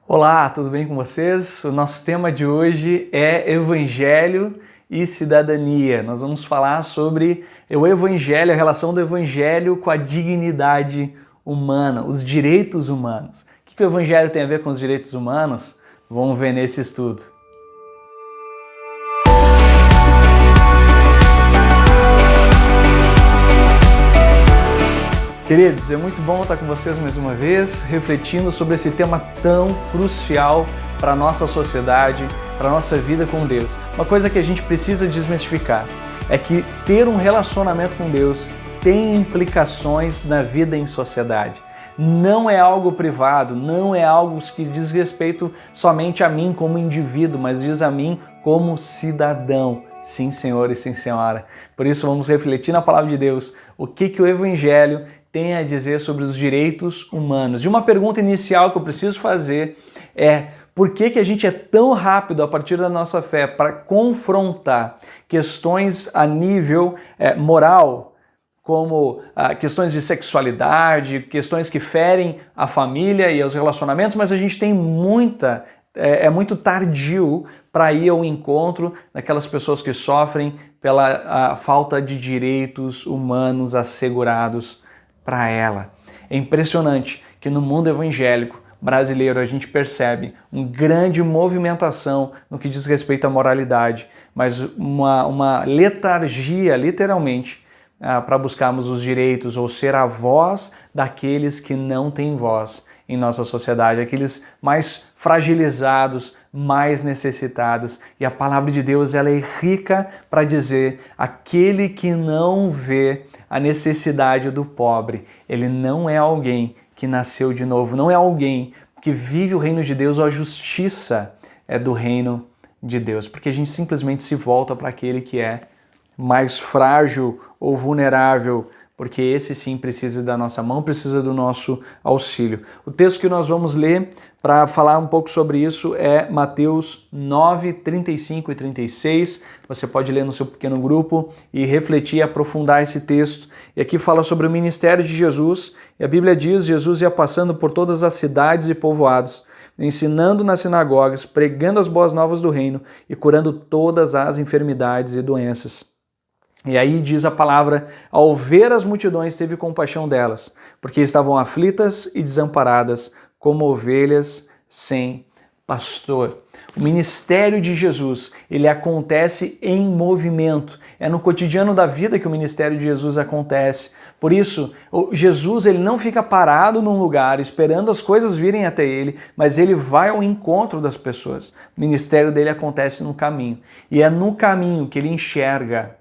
Olá, tudo bem com vocês? O nosso tema de hoje é Evangelho e Cidadania. Nós vamos falar sobre o Evangelho, a relação do Evangelho com a dignidade humana, os direitos humanos. O que o Evangelho tem a ver com os direitos humanos? Vamos ver nesse estudo. Queridos, é muito bom estar com vocês mais uma vez, refletindo sobre esse tema tão crucial para a nossa sociedade, para a nossa vida com Deus. Uma coisa que a gente precisa desmistificar é que ter um relacionamento com Deus tem implicações na vida em sociedade. Não é algo privado, não é algo que diz respeito somente a mim como indivíduo, mas diz a mim como cidadão. Sim, senhor e sim, senhora. Por isso vamos refletir na palavra de Deus o que o Evangelho tem a dizer sobre os direitos humanos. E uma pergunta inicial que eu preciso fazer é: por que a gente é tão rápido a partir da nossa fé para confrontar questões a nível moral, como questões de sexualidade, questões que ferem a família e os relacionamentos, mas a gente tem muito tardio para ir ao encontro daquelas pessoas que sofrem pela falta de direitos humanos assegurados para ela. É impressionante que no mundo evangélico brasileiro a gente percebe uma grande movimentação no que diz respeito à moralidade, mas uma letargia, literalmente, para buscarmos os direitos ou ser a voz daqueles que não têm voz em nossa sociedade, aqueles mais fragilizados, mais necessitados. E a palavra de Deus ela é rica para dizer: aquele que não vê a necessidade do pobre, ele não é alguém que nasceu de novo, não é alguém que vive o reino de Deus ou a justiça do reino de Deus, porque a gente simplesmente se volta para aquele que é mais frágil ou vulnerável, porque esse sim precisa da nossa mão, precisa do nosso auxílio. O texto que nós vamos ler para falar um pouco sobre isso é Mateus 9, 35 e 36. Você pode ler no seu pequeno grupo e refletir e aprofundar esse texto. E aqui fala sobre o ministério de Jesus. E a Bíblia diz: Jesus ia passando por todas as cidades e povoados, ensinando nas sinagogas, pregando as boas novas do reino e curando todas as enfermidades e doenças. E aí diz a palavra: ao ver as multidões teve compaixão delas, porque estavam aflitas e desamparadas, como ovelhas sem pastor. O ministério de Jesus, ele acontece em movimento. É no cotidiano da vida que o ministério de Jesus acontece. Por isso, Jesus ele não fica parado num lugar esperando as coisas virem até ele, mas ele vai ao encontro das pessoas. O ministério dele acontece no caminho. E é no caminho que ele enxerga.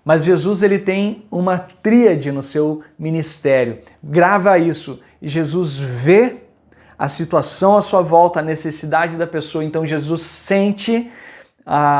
Mas Jesus ele tem uma tríade no seu ministério. Grava isso. Jesus vê a situação à sua volta, a necessidade da pessoa. Então Jesus sente,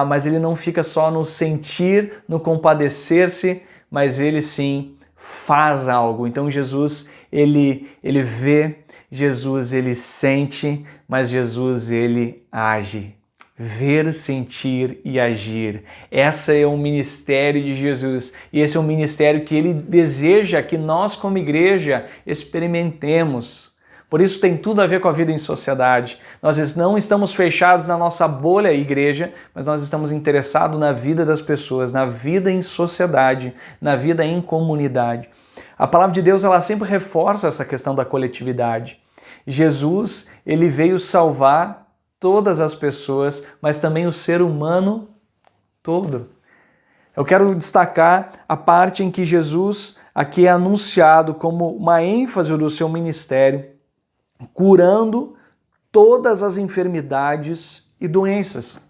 mas ele não fica só no sentir, no compadecer-se, mas ele sim faz algo. Então Jesus ele vê, Jesus ele sente, mas Jesus ele age. Ver, sentir e agir. Esse é o ministério de Jesus e esse é um ministério que ele deseja que nós como igreja experimentemos. Por isso tem tudo a ver com a vida em sociedade. Nós não estamos fechados na nossa bolha igreja, mas nós estamos interessados na vida das pessoas, na vida em sociedade, na vida em comunidade. A palavra de Deus ela sempre reforça essa questão da coletividade. Jesus ele veio salvar todas as pessoas, mas também o ser humano todo. Eu quero destacar a parte em que Jesus aqui é anunciado como uma ênfase do seu ministério, curando todas as enfermidades e doenças.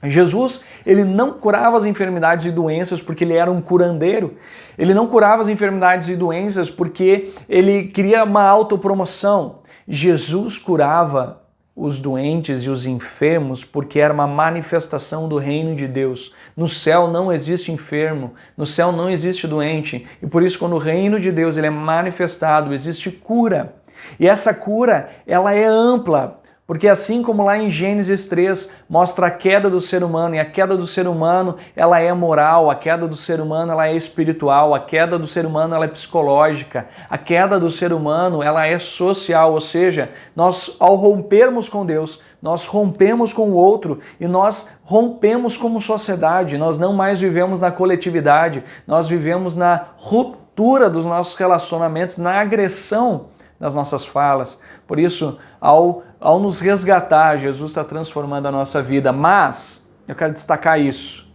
Jesus, ele não curava as enfermidades e doenças porque ele era um curandeiro. Ele não curava as enfermidades e doenças porque ele queria uma autopromoção. Jesus curava os doentes e os enfermos porque era uma manifestação do reino de Deus. No céu não existe enfermo, no céu não existe doente, e por isso quando o reino de Deus ele é manifestado, existe cura. E essa cura, ela é ampla, Porque assim como lá em Gênesis 3 mostra a queda do ser humano, e a queda do ser humano ela é moral, a queda do ser humano ela é espiritual, a queda do ser humano ela é psicológica, a queda do ser humano ela é social, ou seja, nós ao rompermos com Deus, nós rompemos com o outro e nós rompemos como sociedade, nós não mais vivemos na coletividade, nós vivemos na ruptura dos nossos relacionamentos, na agressão das nossas falas. Por isso, ao nos resgatar, Jesus está transformando a nossa vida. Mas, eu quero destacar isso,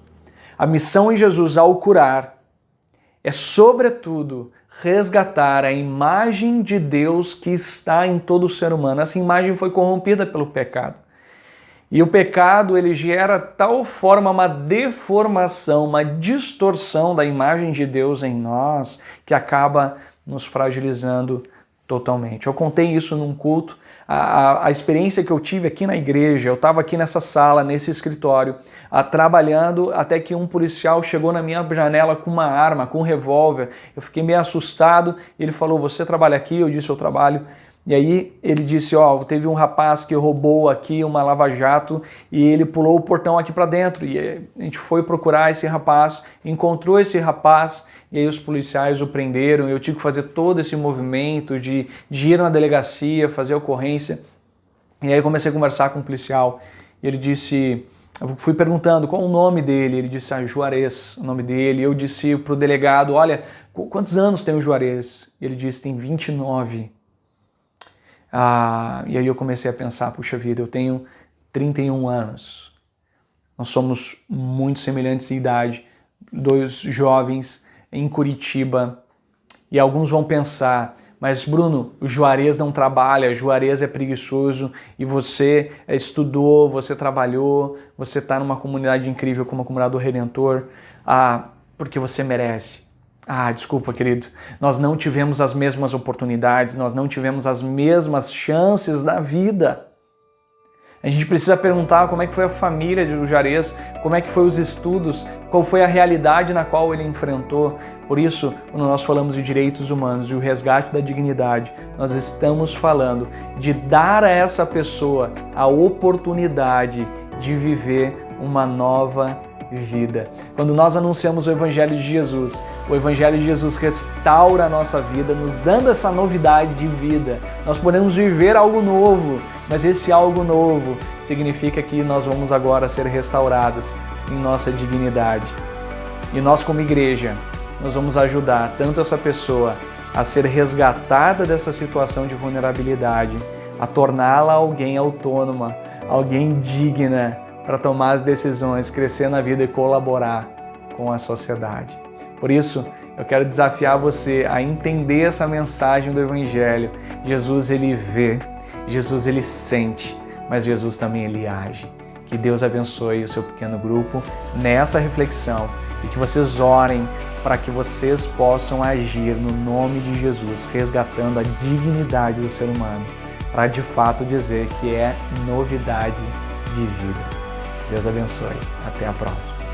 a missão em Jesus ao curar é, sobretudo, resgatar a imagem de Deus que está em todo ser humano. Essa imagem foi corrompida pelo pecado. E o pecado, ele gera tal forma uma deformação, uma distorção da imagem de Deus em nós, que acaba nos fragilizando totalmente. Eu contei isso num culto, a experiência que eu tive aqui na igreja, eu estava aqui nessa sala, nesse escritório, trabalhando, até que um policial chegou na minha janela com uma arma, com um revólver. Eu fiquei meio assustado, ele falou, você trabalha aqui? Eu disse, eu trabalho. E aí ele disse, teve um rapaz que roubou aqui uma lava-jato e ele pulou o portão aqui para dentro. E a gente foi procurar esse rapaz, encontrou esse rapaz, e aí os policiais o prenderam. Eu tive que fazer todo esse movimento de ir na delegacia, fazer a ocorrência. E aí eu comecei a conversar com o policial. E ele disse, eu fui perguntando qual o nome dele. Ele disse, Juarez, o nome dele. Eu disse para o delegado, olha, quantos anos tem o Juarez? Ele disse, tem 29. E aí eu comecei a pensar, puxa vida, eu tenho 31 anos. Nós somos muito semelhantes em idade, dois jovens em Curitiba. E alguns vão pensar, mas Bruno, o Juarez não trabalha, o Juarez é preguiçoso e você estudou, você trabalhou, você está numa comunidade incrível como a Comunidade do Redentor, porque você merece. Desculpa, querido, nós não tivemos as mesmas oportunidades, nós não tivemos as mesmas chances da vida. A gente precisa perguntar como é que foi a família do Juarez, como é que foi os estudos, qual foi a realidade na qual ele enfrentou. Por isso, quando nós falamos de direitos humanos e o resgate da dignidade, nós estamos falando de dar a essa pessoa a oportunidade de viver uma nova vida. Quando nós anunciamos o Evangelho de Jesus, o Evangelho de Jesus restaura a nossa vida, nos dando essa novidade de vida. Nós podemos viver algo novo, mas esse algo novo significa que nós vamos agora ser restaurados em nossa dignidade. E nós, como igreja, nós vamos ajudar tanto essa pessoa a ser resgatada dessa situação de vulnerabilidade, a torná-la alguém autônoma, alguém digna, para tomar as decisões, crescer na vida e colaborar com a sociedade. Por isso, eu quero desafiar você a entender essa mensagem do Evangelho. Jesus, ele vê, Jesus, ele sente, mas Jesus também, ele age. Que Deus abençoe o seu pequeno grupo nessa reflexão e que vocês orem para que vocês possam agir no nome de Jesus, resgatando a dignidade do ser humano, para de fato dizer que é novidade de vida. Deus abençoe. Até a próxima.